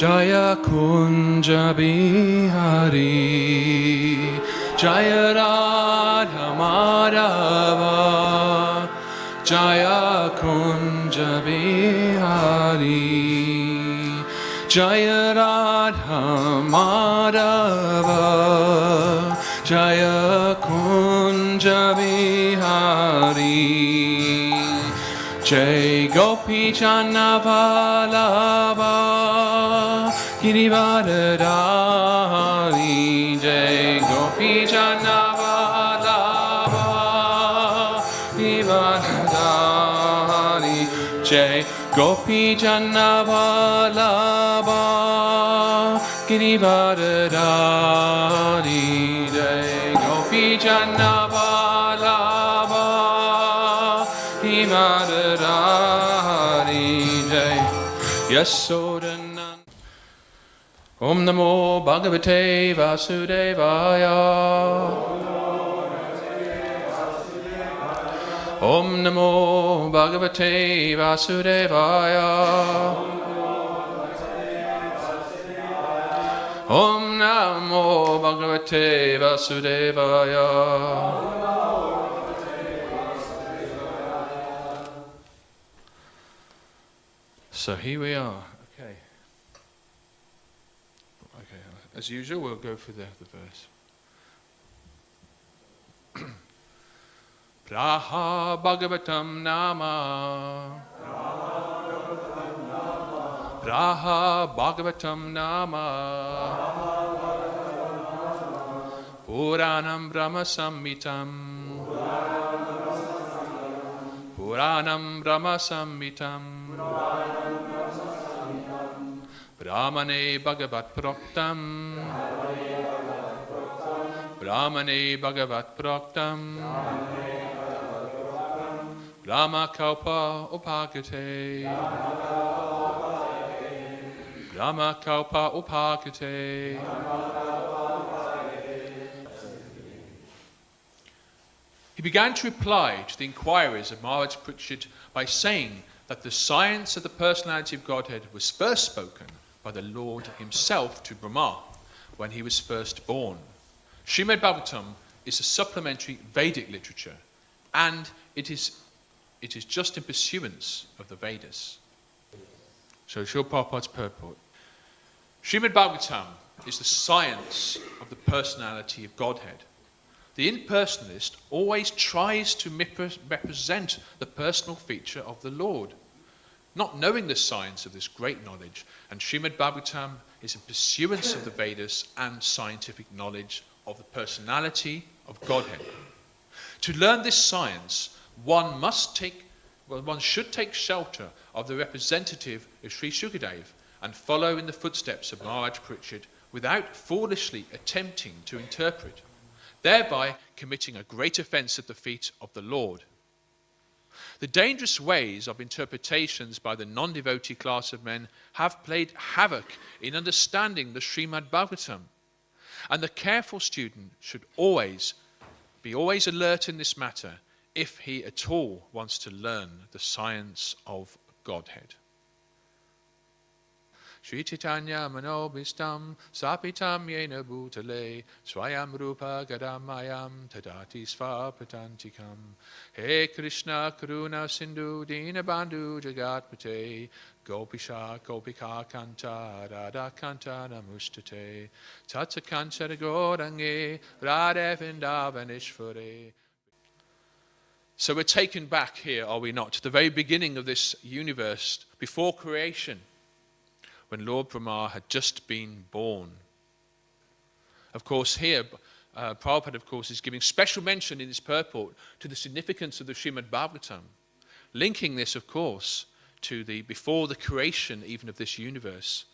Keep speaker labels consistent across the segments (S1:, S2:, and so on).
S1: Jaya Kunja Bihari, Jaya Radha Madhava, Jaya Kunja Bihari, Jaya Radha Madhava, Jaya Kunja Bihari, Jai Gopi Channavalabha, Girivardhari, Jai Gopi Channavalabha, Girivardhari, Jai Gopi Channavalabha, Girivardhari, Jai Gopi Channavalabha, Girivardhari, Jai Yasodanan. Om Namo Bhagavate Vasudevaya. Om Namo Bhagavate Vasudevaya. Om Namo Bhagavate Vasudevaya. So here we are. Okay. As usual, we'll go through the verse. Praha Bhagavatam Nama. Praha Bhagavatam Nama. Puranam Brahma Samitam. Puranam Brahma Samitam. Brahmane Bhagavat Proktam. Brahmane Bhagavat Proktam. Brahma Kalpa Upakate. Brahma Kalpa Upakate. He began to reply to the inquiries of Maharaj Parikshit by saying that the science of the personality of Godhead was first spoken by the Lord himself to Brahma when he was first born. Srimad Bhagavatam is a supplementary Vedic literature, and it is just in pursuance of the Vedas. So Srila Prabhupada's purport. Srimad Bhagavatam is the science of the personality of Godhead. The impersonalist always tries to represent the personal feature of the Lord, not knowing the science of this great knowledge, and Srimad Bhagavatam is in pursuance of the Vedas and scientific knowledge of the personality of Godhead. To learn this science, one should take shelter of the representative of Sri Shukadev and follow in the footsteps of Maharaj Parikshit without foolishly attempting to interpret, thereby committing a great offence at the feet of the Lord. The dangerous ways of interpretations by the non-devotee class of men have played havoc in understanding the Srimad Bhagavatam, and the careful student should be always alert in this matter if he at all wants to learn the science of Godhead. Sri Chaitanya Manobhistam Sapitam Yena Bhutale Swayam Rupa Gadamayam Tadati Svapatantikam He Krishna Karuna Sindhu Dinabandhu Jagatpate Gopisha Gopika Kanta Radha Kanta Namustate Tatsa Kanta Gorange Radha Vindavanishvare. So we're taken back here, are we not, to the very beginning of this universe, before creation, when Lord Brahma had just been born. Of course, here, Prabhupada, of course, is giving special mention in his purport to the significance of the Srimad Bhagavatam, linking this, of course, to the before the creation even of this universe.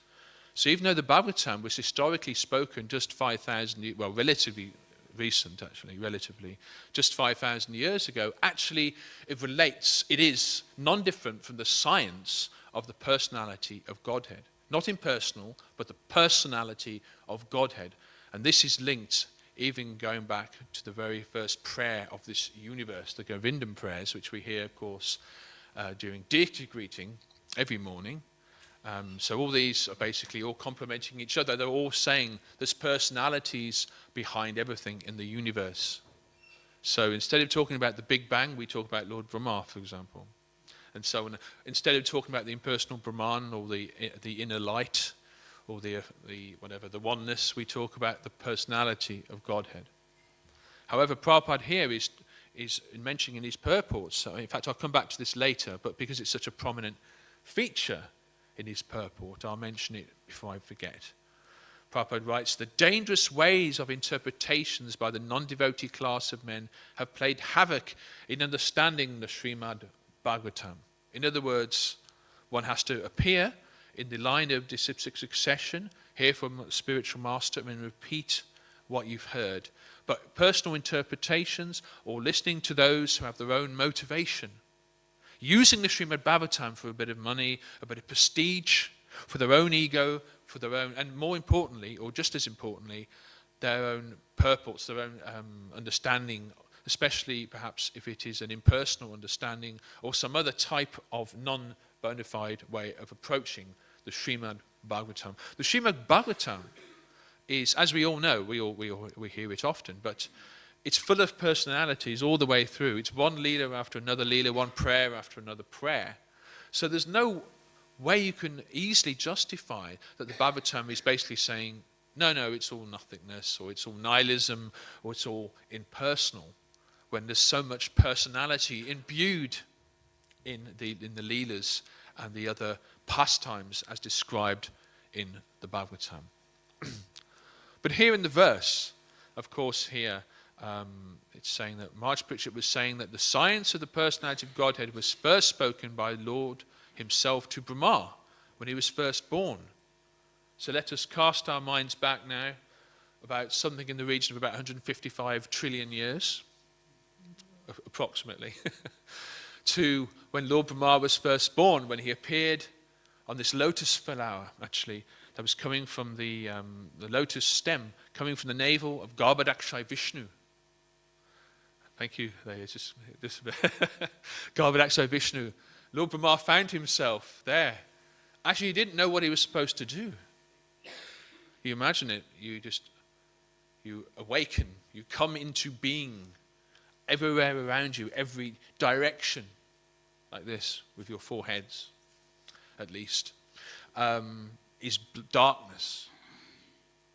S1: So even though the Bhagavatam was historically spoken just 5,000, well, relatively recent, just 5,000 years ago, actually it is non-different from the science of the personality of Godhead. Not impersonal, but the personality of Godhead. And this is linked even going back to the very first prayer of this universe, the Govindam prayers, which we hear, of course, during deity greeting every morning. So all these are basically all complementing each other. They're all saying there's personalities behind everything in the universe. So instead of talking about the Big Bang, we talk about Lord Brahma, for example. And so instead of talking about the impersonal Brahman or the inner light or the oneness, we talk about the personality of Godhead. However, Prabhupada here is mentioning in his purports, so in fact I'll come back to this later, but because it's such a prominent feature in his purport, I'll mention it before I forget. Prabhupada writes, the dangerous ways of interpretations by the non-devotee class of men have played havoc in understanding the Srimad Bhagavatam. In other words, one has to appear in the line of disciplic succession, hear from a spiritual master, and repeat what you've heard. But personal interpretations or listening to those who have their own motivation, using the Srimad Bhagavatam for a bit of money, a bit of prestige, for their own ego, for their own, and more importantly, or just as importantly, their own purports, their own understanding, especially perhaps if it is an impersonal understanding or some other type of non-bona fide way of approaching the Srimad Bhagavatam. The Srimad Bhagavatam is, as we all know, we hear it often, but it's full of personalities all the way through. It's one leela after another leela, one prayer after another prayer. So there's no way you can easily justify that the Bhagavatam is basically saying, no, it's all nothingness, or it's all nihilism, or it's all impersonal, when there's so much personality imbued in the leelas and the other pastimes as described in the Bhagavatam. But here in the verse, of course, here it's saying that Maharaj Parikshit was saying that the science of the personality of Godhead was first spoken by Lord himself to Brahma when he was first born. So let us cast our minds back now about something in the region of about 155 trillion years, approximately, to when Lord Brahma was first born, when he appeared on this lotus flower, actually, that was coming from the lotus stem, coming from the navel of Garbhadakshay Vishnu. Thank you. Garbhadakshay Vishnu. Lord Brahma found himself there. Actually, he didn't know what he was supposed to do. You imagine it. You awaken. You come into being everywhere around you, every direction, like this, with your four heads, at least, is darkness.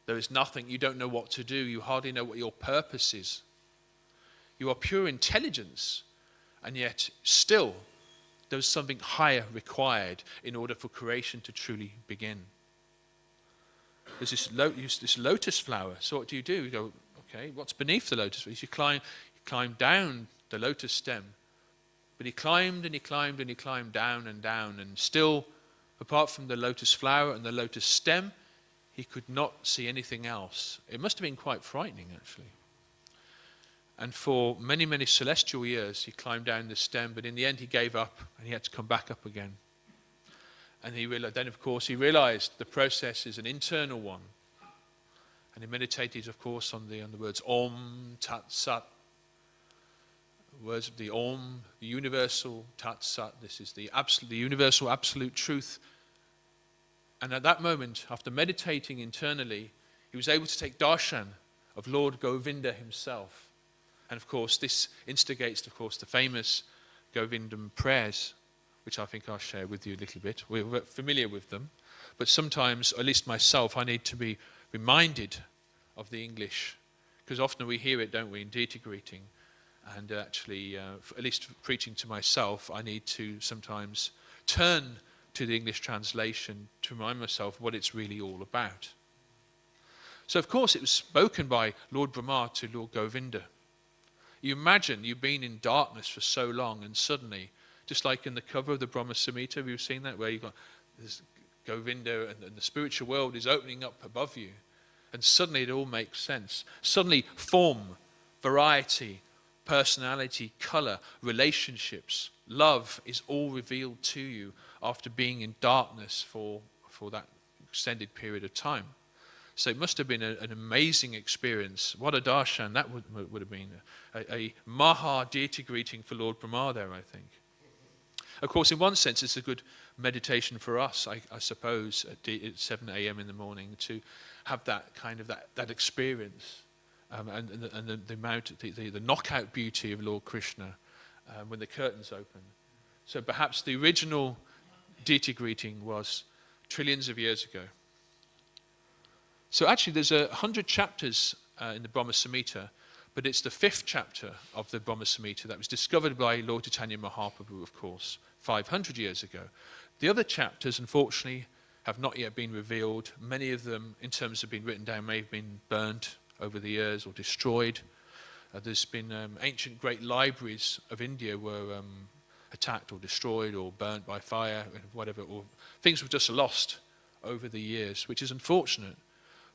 S1: There is nothing. You don't know what to do. You hardly know what your purpose is. You are pure intelligence, and yet still there's something higher required in order for creation to truly begin. There's this lotus flower. So what do? You go, okay, what's beneath the lotus? You climb down the lotus stem. But he climbed and he climbed and he climbed down, and still, apart from the lotus flower and the lotus stem, he could not see anything else. It must have been quite frightening, actually. And for many, many celestial years, he climbed down the stem, but in the end he gave up and he had to come back up again. And then, of course, he realized the process is an internal one. And he meditated, of course, on the words Om Tat Sat. Words of the Om, the universal Tat Sat. This is the universal absolute truth. And at that moment, after meditating internally, he was able to take darshan of Lord Govinda himself. And of course, this instigates, of course, the famous Govindam prayers, which I think I'll share with you a little bit. We're familiar with them, but sometimes, at least myself, I need to be reminded of the English, because often we hear it, don't we, in deity greeting. And actually, at least preaching to myself, I need to sometimes turn to the English translation to remind myself what it's really all about. So, of course, it was spoken by Lord Brahma to Lord Govinda. You imagine you've been in darkness for so long, and suddenly, just like in the cover of the Brahma Samita, we've seen that, where you've got this Govinda and the spiritual world is opening up above you, and suddenly it all makes sense. Suddenly, form, variety, personality, color, relationships, love is all revealed to you after being in darkness for that extended period of time. So it must have been an amazing experience. What a darshan that would have been. A Maha deity greeting for Lord Brahma there, I think. Of course, in one sense, it's a good meditation for us, I suppose, at 7 a.m. in the morning to have that kind of that experience and the amount, the knockout beauty of Lord Krishna when the curtains open. So perhaps the original deity greeting was trillions of years ago. So actually, there's 100 chapters in the Brahma Samita, but it's the 5th chapter of the Brahma Samita that was discovered by Lord Chaitanya Mahaprabhu, of course, 500 years ago. The other chapters, unfortunately, have not yet been revealed. Many of them, in terms of being written down, may have been burnt over the years or destroyed. There's been ancient great libraries of India were attacked or destroyed or burnt by fire, whatever, or things were just lost over the years, which is unfortunate.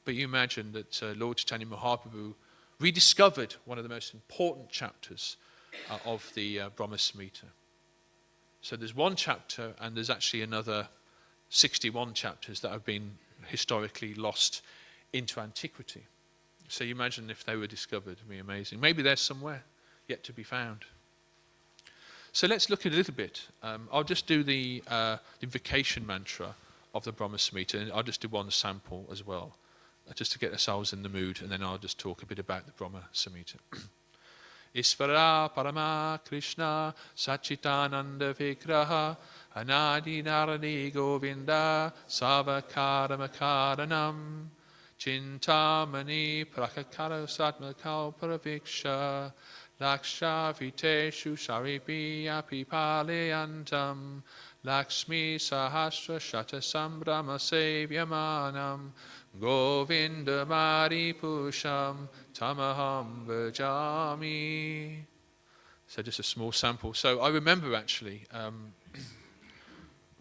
S1: But you imagine that Lord Chaitanya Mahaprabhu rediscovered one of the most important chapters of the Brahma Samita. So there's one chapter, and there's actually another 61 chapters that have been historically lost into antiquity. So you imagine if they were discovered, it'd be amazing. Maybe they're somewhere yet to be found. So let's look at a little bit. I'll just do the invocation mantra of the Brahma Samita, and I'll just do one sample as well, just to get ourselves in the mood, and then I'll just talk a bit about the Brahma Samita. Isvara Parama Krishna Sachitananda Vigraha Anadi Naradi Govinda Savakaramacharanam Chintamani Prakakaro Satmakal Paraviksha Laksha Viteshu Sharipi Apipaleyantam Lakshmi Sahasra Shata Sambrahma Sevyamanam Govinda Maripusham Tamaham Vajami. So just a small sample. So I remember actually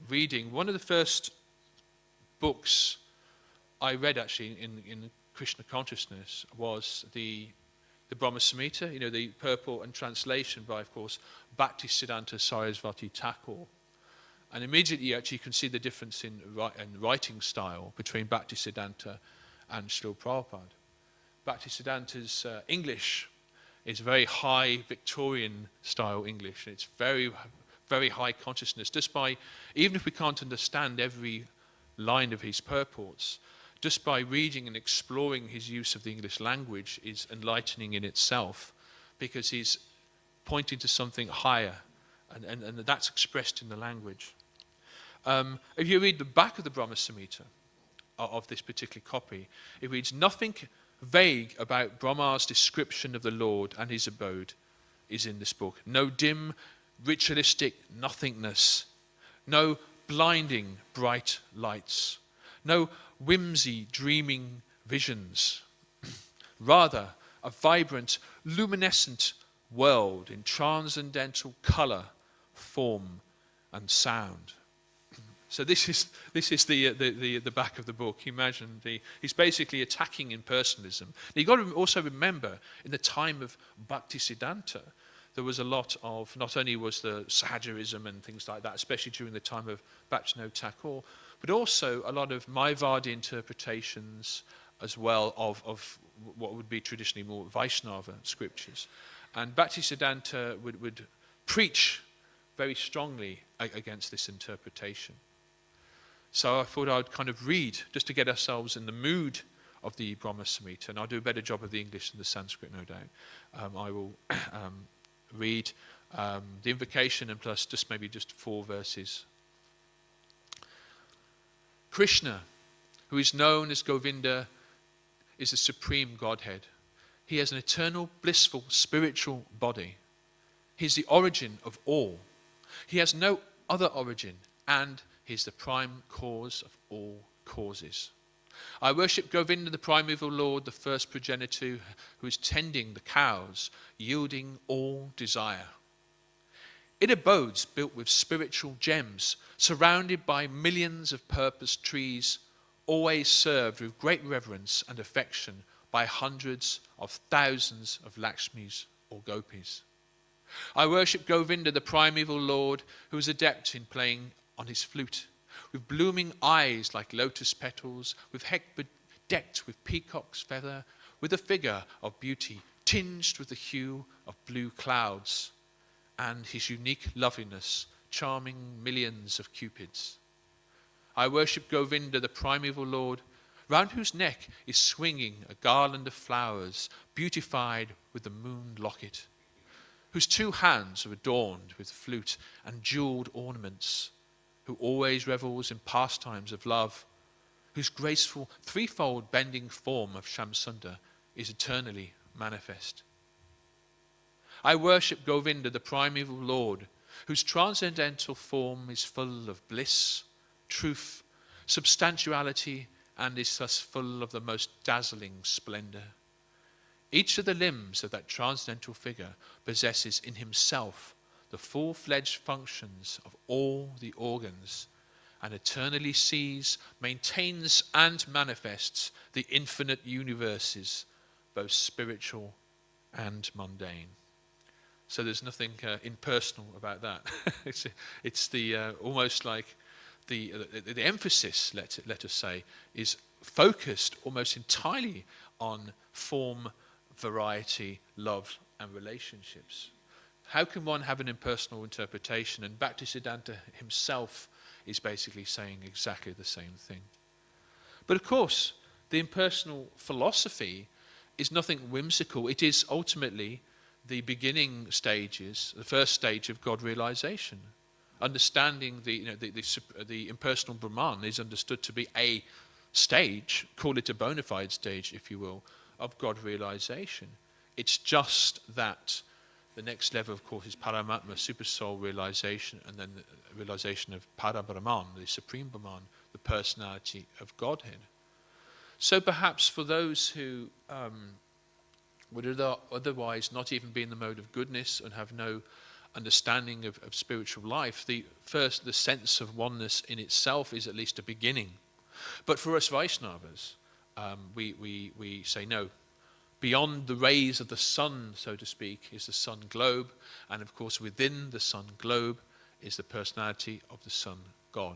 S1: reading one of the first books I read actually in Krishna consciousness was the Brahma Samita, you know, the purport and translation by, of course, Bhaktisiddhanta Sarasvati Thakur. And immediately actually you can see the difference in writing style between Bhaktisiddhanta and Srila Prabhupada. Bhaktisiddhanta's English is very high Victorian style English. And it's very, very high consciousness. Just by, even if we can't understand every line of his purports, just by reading and exploring his use of the English language is enlightening in itself, because he's pointing to something higher, and that's expressed in the language. If you read the back of the Brahma Samita, of this particular copy, it reads, nothing vague about Brahma's description of the Lord and his abode is in this book. No dim, ritualistic nothingness. No blinding, bright lights. No whimsy, dreaming visions. Rather, a vibrant, luminescent world in transcendental color, form, and sound. So this is the back of the book. Imagine he's basically attacking impersonalism. Now you've got to also remember, in the time of Bhaktisiddhanta, there was a lot of, not only was the Sahajaism and things like that, especially during the time of Bhaktivinoda Thakur, but also a lot of Mayavadi interpretations as well of what would be traditionally more Vaishnava scriptures. And Bhaktisiddhanta would preach very strongly against this interpretation. So I thought I'd kind of read, just to get ourselves in the mood of the Brahma Samita, and I'll do a better job of the English than the Sanskrit, no doubt. I will read the invocation and plus just maybe just 4 verses. Krishna, who is known as Govinda, is the supreme Godhead. He has an eternal, blissful, spiritual body. He is the origin of all. He has no other origin, and he is the prime cause of all causes. I worship Govinda, the primeval Lord, the first progenitor, who is tending the cows, yielding all desire. In abodes built with spiritual gems, surrounded by millions of purpose trees, always served with great reverence and affection by hundreds of thousands of Lakshmis or Gopis. I worship Govinda, the primeval Lord, who is adept in playing on his flute, with blooming eyes like lotus petals, with head bedecked with peacock's feather, with a figure of beauty tinged with the hue of blue clouds, and his unique loveliness charming millions of cupids. I worship Govinda, the primeval Lord, round whose neck is swinging a garland of flowers, beautified with the moon locket, whose 2 hands are adorned with flute and jeweled ornaments, who always revels in pastimes of love, whose graceful threefold bending form of Shamsundar is eternally manifest. I worship Govinda, the primeval Lord, whose transcendental form is full of bliss, truth, substantiality, and is thus full of the most dazzling splendor. Each of the limbs of that transcendental figure possesses in himself the full-fledged functions of all the organs, and eternally sees, maintains, and manifests the infinite universes, both spiritual and mundane. So there's nothing impersonal about that. it's the almost like the emphasis, let us say, is focused almost entirely on form, variety, love, and relationships. How can one have an impersonal interpretation? And Bhaktisiddhanta himself is basically saying exactly the same thing. But of course, the impersonal philosophy is nothing whimsical. It is ultimately the beginning stages, the first stage of God realization. Understanding the impersonal Brahman is understood to be a stage, call it a bona fide stage, if you will, of God realization. It's just that the next level, of course, is Paramatma, super soul realization, and then the realization of Parabrahman, the supreme Brahman, the personality of Godhead. So perhaps for those who would otherwise not even be in the mode of goodness and have no understanding of spiritual life, the sense of oneness in itself is at least a beginning. But for us Vaishnavas, we say no. Beyond the rays of the sun, so to speak, is the sun globe, and of course within the sun globe is the personality of the sun God.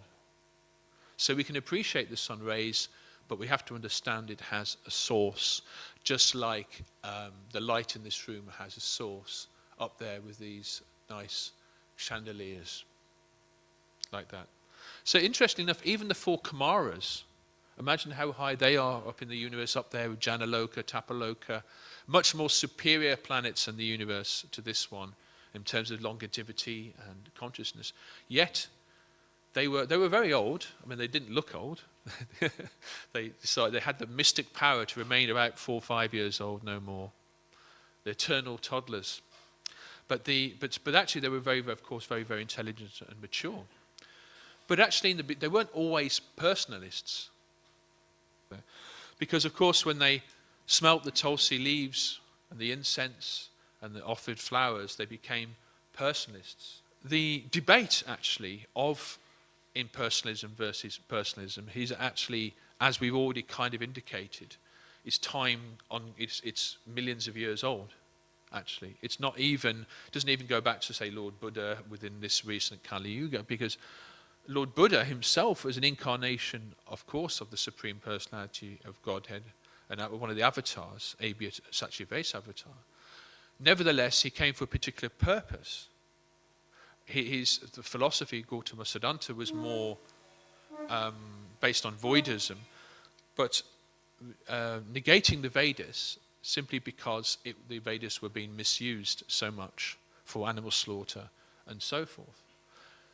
S1: So we can appreciate the sun rays, but we have to understand it has a source, just like the light in this room has a source up there with these nice chandeliers, like that. So interestingly enough, even the 4 Kumaras, imagine how high they are up in the universe, up there with Janaloka, Tapaloka, much more superior planets in the universe to this one in terms of longevity and consciousness. Yet they were very old. I mean, they didn't look old. They decided they had the mystic power to remain about 4 or 5 years old, no more. The eternal toddlers. But actually they were very, of course, very, very intelligent and mature. But actually they weren't always personalists. Because, of course, when they smelt the tulsi leaves and the incense and the offered flowers, they became personalists. The debate, actually, of impersonalism versus personalism is actually, as we've already kind of indicated, it's millions of years old, actually. It doesn't even go back to, say, Lord Buddha within this recent Kali Yuga, because Lord Buddha himself was an incarnation, of course, of the Supreme Personality of Godhead, and one of the avatars, Satyavesa avatar. Nevertheless, he came for a particular purpose. The philosophy, Gautama Siddhanta, was more based on voidism, but negating the Vedas simply because the Vedas were being misused so much for animal slaughter and so forth.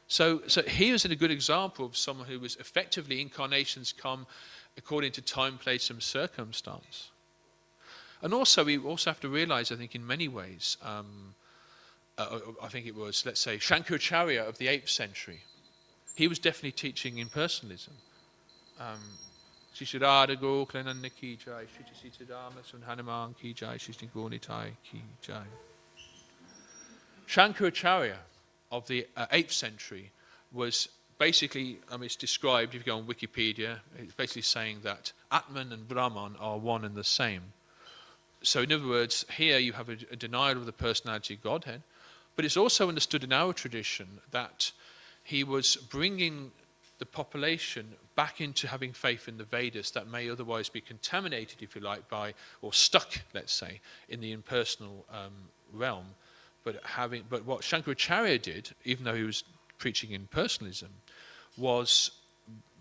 S1: So he is a good example of someone who was effectively incarnations come according to time, place, and circumstance. And also, we also have to realize, I think, in many ways, I think it was, let's say, Shankaracharya of the 8th century. He was definitely teaching impersonalism. Shri Shri Radha Gokulananda ki jai, Shri Sita Dharma Sun Hanuman ki jai, Shri Shri Gaunitai ki jai. Shankaracharya of the 8th century was basically, it's described, if you go on Wikipedia, it's basically saying that Atman and Brahman are one and the same. So in other words, here you have a denial of the personality of Godhead, but it's also understood in our tradition that he was bringing the population back into having faith in the Vedas that may otherwise be contaminated, if you like, by, or stuck, let's say, in the impersonal realm. But what Shankaracharya did, even though he was preaching impersonalism, was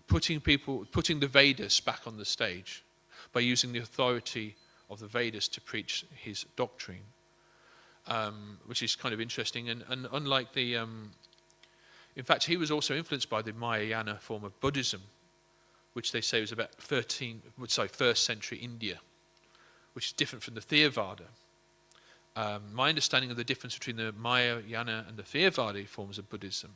S1: putting the Vedas back on the stage by using the authority of the Vedas to preach his doctrine, which is kind of interesting. And unlike in fact, he was also influenced by the Mahayana form of Buddhism, which they say was about first century India, which is different from the Theravada. My understanding of the difference between the Mahayana and the Theravada forms of Buddhism,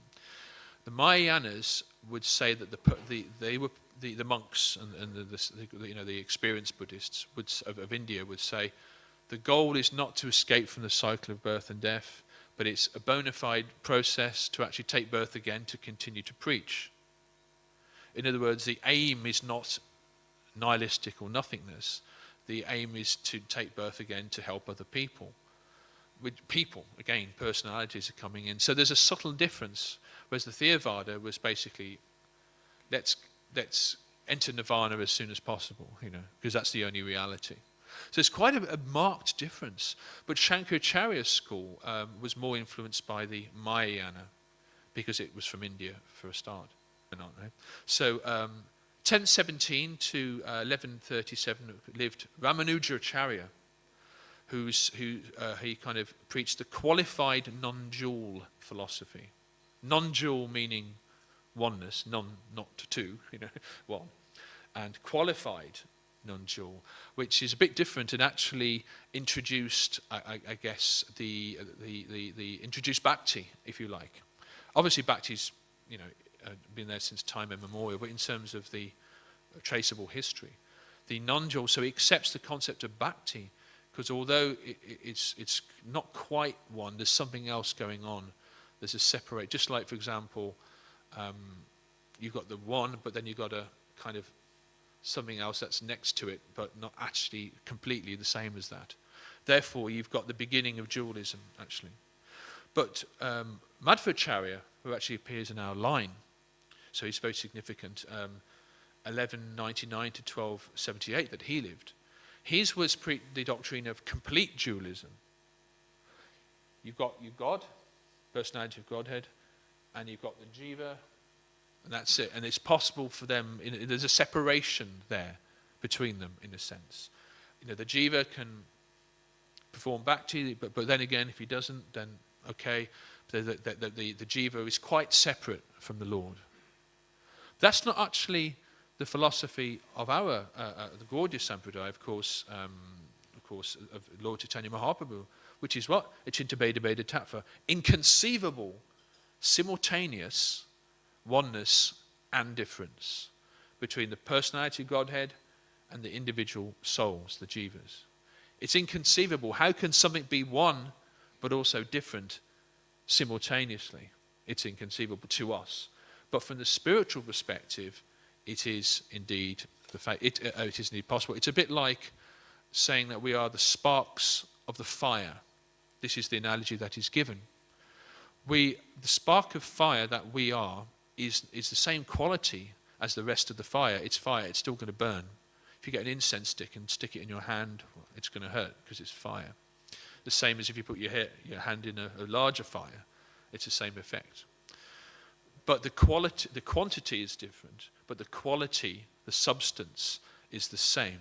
S1: the Mahayanas would say that the monks and the experienced Buddhists of India would say the goal is not to escape from the cycle of birth and death, but it's a bona fide process to actually take birth again to continue to preach. In other words, the aim is not nihilistic or nothingness. The aim is to take birth again to help other people. With people, again, personalities are coming in. So there's a subtle difference, whereas the Theravada was basically, let's enter nirvana as soon as possible, because that's the only reality. So it's quite a marked difference. But Shankaracharya's school was more influenced by the Mahayana, because it was from India for a start. So 1017 to 1137 lived Ramanujacharya, he kind of preached the qualified non-dual philosophy. Non-dual meaning oneness, not two, one, and qualified non-dual, which is a bit different and actually introduced, I guess, the introduced Bhakti, if you like. Obviously, Bhakti's been there since time immemorial, but in terms of the traceable history, the non-dual, so he accepts the concept of Bhakti, because although it's not quite one, there's something else going on. There's a separate, just like, for example, you've got the one, but then you've got a kind of something else that's next to it, but not actually completely the same as that. Therefore, you've got the beginning of dualism, actually. But Madhvacharya, who actually appears in our line, so he's very significant, 1199 to 1278 that he lived. His was the doctrine of complete dualism. You've got God, personality of Godhead, and you've got the jiva, and that's it. And it's possible for them, there's a separation there between them, in a sense. The jiva can perform bhakti, but then again, if he doesn't, then okay. The jiva is quite separate from the Lord. That's not actually the philosophy of our the Gaudiya Sampradaya, of course, of Lord Chaitanya Mahaprabhu, which is what? Achinta Bheda Bheda Tattva. Inconceivable, simultaneous oneness and difference between the personality of Godhead and the individual souls, the jivas. It's inconceivable. How can something be one but also different simultaneously? It's inconceivable to us. But from the spiritual perspective, it is indeed the fact. It is indeed possible. It's a bit like saying that we are the sparks of the fire. This is the analogy that is given. The spark of fire that we are is the same quality as the rest of the fire. It's fire. It's still going to burn. If you get an incense stick and stick it in your hand, it's going to hurt because it's fire. The same as if you put your hand in a larger fire. It's the same effect. But the quantity is different, but the quality, the substance, is the same.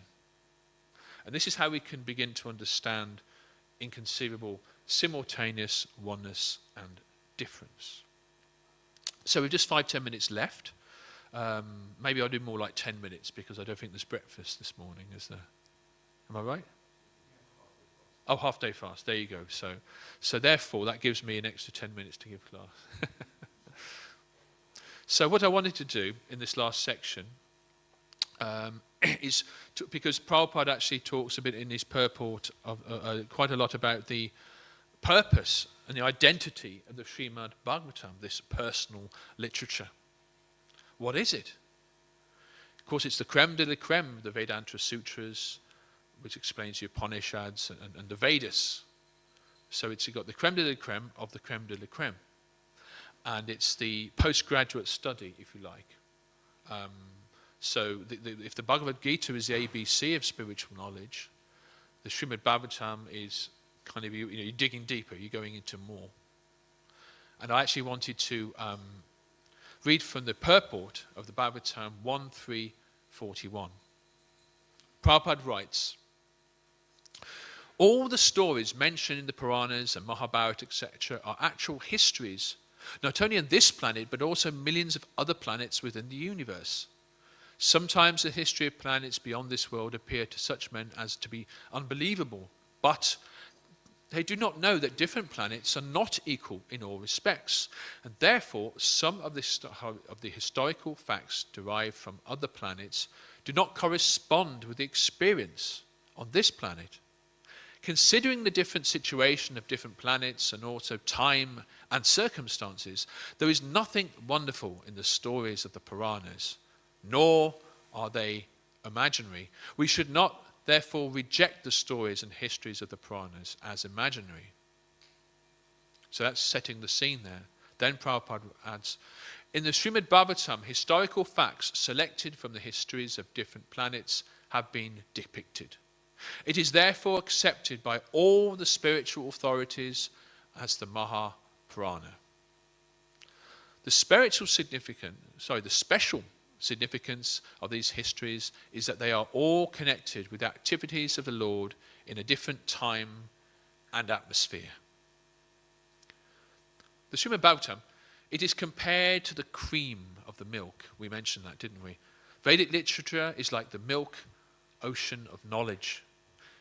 S1: And this is how we can begin to understand inconceivable, simultaneous oneness and difference. So we've just 5-10 minutes left. Maybe I'll do more like 10 minutes because I don't think there's breakfast this morning, is there? Am I right? Oh, half-day fast. There you go. So therefore, that gives me an extra 10 minutes to give class. So what I wanted to do in this last section is, because Prabhupada actually talks a bit in his purport of quite a lot about the purpose and the identity of the Srimad Bhagavatam, this personal literature. What is it? Of course, it's the creme de la creme, the Vedanta Sutras, which explains the Upanishads and the Vedas. So it's got the creme de la creme of the creme de la creme. And it's the postgraduate study, if you like. So if the Bhagavad Gita is the ABC of spiritual knowledge, the Srimad Bhagavatam is kind of, you're digging deeper, you're going into more. And I actually wanted to read from the purport of the Bhagavatam 1.3.41. Prabhupada writes, all the stories mentioned in the Puranas and Mahabharata, etc., are actual histories, not only on this planet, but also millions of other planets within the universe. Sometimes the history of planets beyond this world appear to such men as to be unbelievable, but they do not know that different planets are not equal in all respects, and therefore some of the historical facts derived from other planets do not correspond with the experience on this planet. Considering the different situation of different planets and also time and circumstances, there is nothing wonderful in the stories of the Puranas, nor are they imaginary. We should not therefore reject the stories and histories of the Puranas as imaginary. So that's setting the scene there. Then Prabhupada adds, in the Srimad Bhagavatam, historical facts selected from the histories of different planets have been depicted. It is therefore accepted by all the spiritual authorities as the Mahapurana. The special significance of these histories is that they are all connected with the activities of the Lord in a different time and atmosphere. The Srimad Bhagavatam, it is compared to the cream of the milk. We mentioned that, didn't we? Vedic literature is like the milk ocean of knowledge.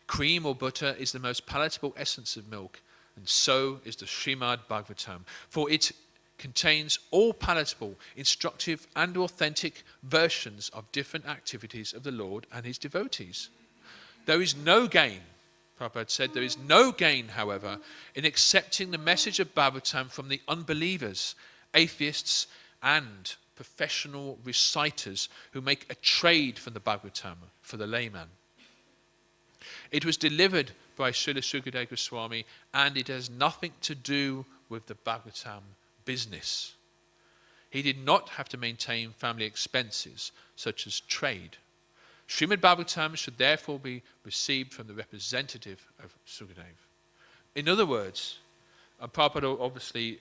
S1: Cream or butter is the most palatable essence of milk, and so is the Srimad Bhagavatam, for it contains all palatable, instructive and authentic versions of different activities of the Lord and his devotees. There is no gain, Prabhupada said, there is no gain, however, in accepting the message of Bhagavatam from the unbelievers, atheists and professional reciters who make a trade from the Bhagavatam for the layman. It was delivered by Srila Sukadeva Goswami, and it has nothing to do with the Bhagavatam business. He did not have to maintain family expenses such as trade. Srimad Bhagavatam should therefore be received from the representative of Sukadeva. In other words, Prabhupada obviously,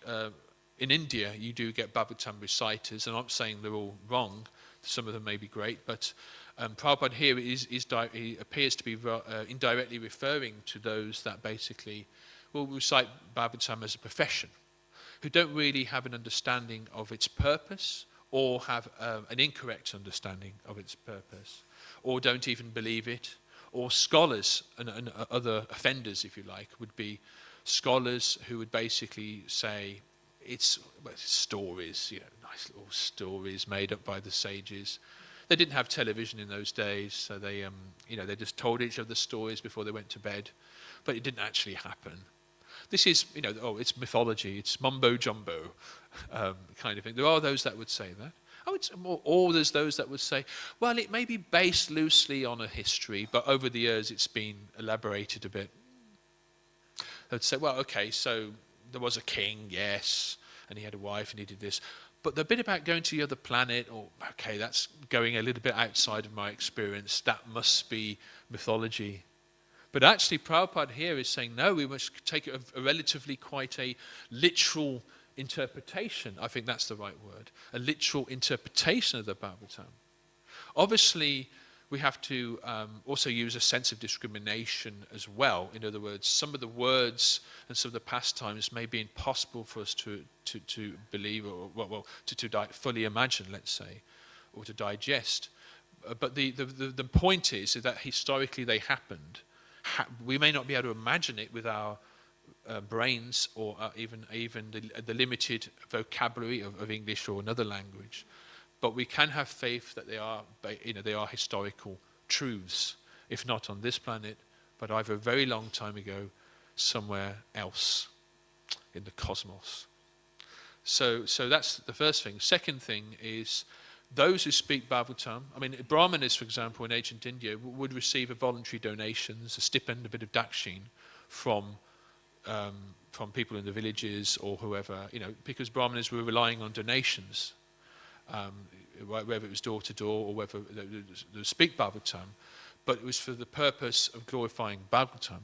S1: in India you do get Bhagavatam reciters, and I'm not saying they're all wrong, some of them may be great, but Prabhupada here he appears to be indirectly referring to those that basically will recite Bhagavatam as a profession, who don't really have an understanding of its purpose, or have an incorrect understanding of its purpose, or don't even believe it. Or scholars and other offenders, if you like, would be scholars who would basically say it's stories, nice little stories made up by the sages. They didn't have television in those days, so they just told each other stories before they went to bed, but it didn't actually happen. This is, it's mythology, it's mumbo jumbo kind of thing. There are those that would say that. Or there's those that would say, well, it may be based loosely on a history, but over the years it's been elaborated a bit. They'd say, well, okay, so there was a king, yes, and he had a wife and he did this. But the bit about going to the other planet, okay, that's going a little bit outside of my experience. That must be mythology. But actually, Prabhupada here is saying, no, we must take a relatively quite a literal interpretation. I think that's the right word. A literal interpretation of the Bhagavatam. Obviously, we have to also use a sense of discrimination as well. In other words, some of the words and some of the pastimes may be impossible for us to believe or to fully imagine, let's say, or to digest. But the point is that historically they happened. We may not be able to imagine it with our brains or even the limited vocabulary of English or another language. But we can have faith that they are historical truths, if not on this planet, but either a very long time ago, somewhere else in the cosmos. So that's the first thing. Second thing is those who speak Bhagavatam, Brahmanas, for example, in ancient India, would receive a voluntary donations, a stipend, a bit of dakshin from people in the villages or whoever, because Brahmanas were relying on donations. Whether it was door to door or whether they speak Bhagavatam, but it was for the purpose of glorifying Bhagavatam.